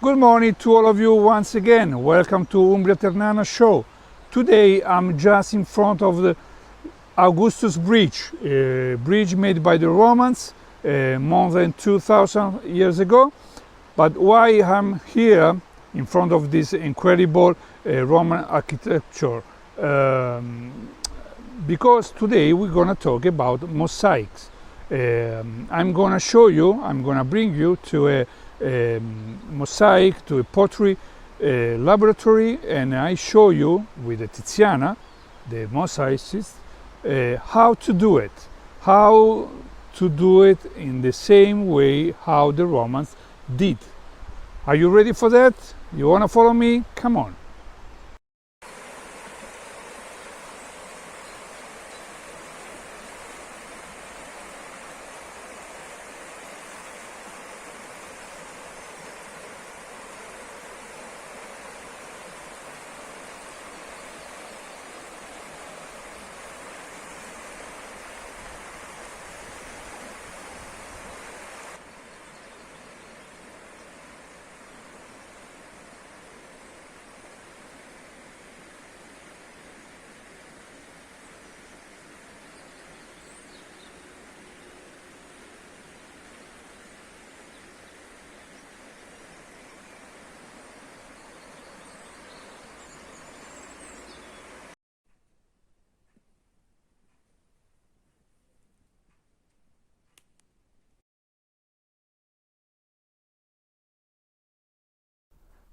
Good morning to all of you once again. Welcome to Umbria Ternana show. Today I'm just in front of the Augustus bridge, a bridge made by the Romans more than 2000 years ago. But why I'm here in front of this incredible Roman architecture? Because today we're going to talk about mosaics. I'm going to show you, I'm going to bring you to a mosaic, to a pottery laboratory, and I show you with the Tiziana, the mosaicist, how to do it in the same way how the Romans did. Are you ready for that? You want to follow me? Come on.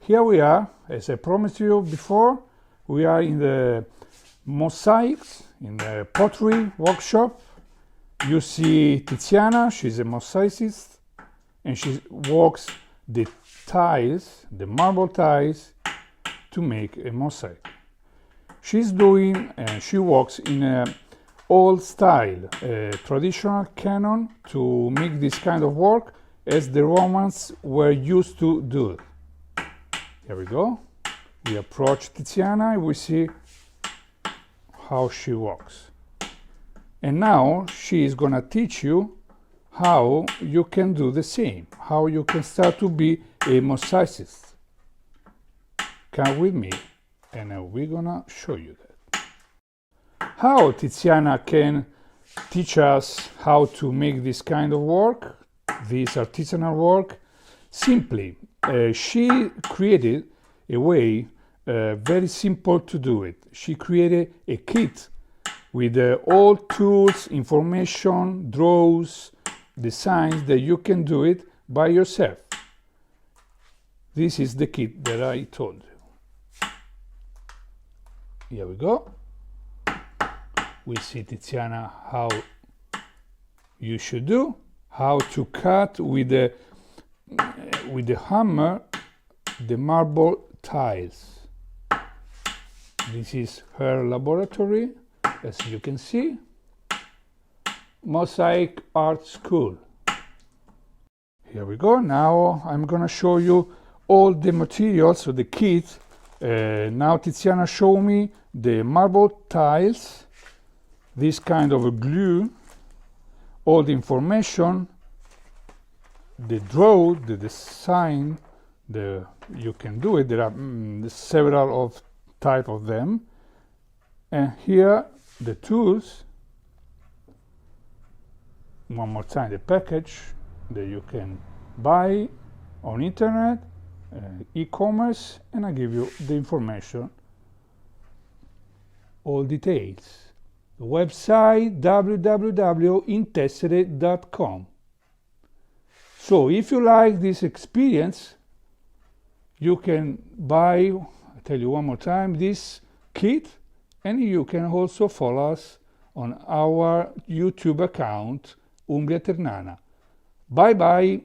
Here we are, as I promised you before, we are in the mosaics, in the pottery workshop. You see Tiziana, she's a mosaicist, and she works the tiles, the marble tiles, to make a mosaic. She's doing, and she works in a old style, a traditional canon to make this kind of work as the Romans were used to do it. Here we go. We approach Tiziana and we see how she works. And now she is going to teach you how you can do the same, how you can start to be a mosaicist. Come with me and we're going to show you that. How Tiziana can teach us how to make this kind of work, this artisanal work? Simply, she created a way very simple to do it. She created a kit with all tools, information, draws, designs that you can do it by yourself. This is the kit that I told you. Here we go. We see Tiziana how you should do, how to cut with the hammer the marble tiles. This is her laboratory, as you can see. Mosaic Art School. Here we go. Now I'm gonna show you all the materials of the kit. Now Tiziana show me the marble tiles, this kind of a glue, all the information, the draw, the design, you can do it. There are several of type of them, and here the tools. One more time, the package that you can buy on internet, e-commerce, and I give you the information, all details. The website www.intessere.com. So if you like this experience, you can buy, I tell you one more time, this kit, and you can also follow us on our YouTube account, Umbria Ternana. Bye bye.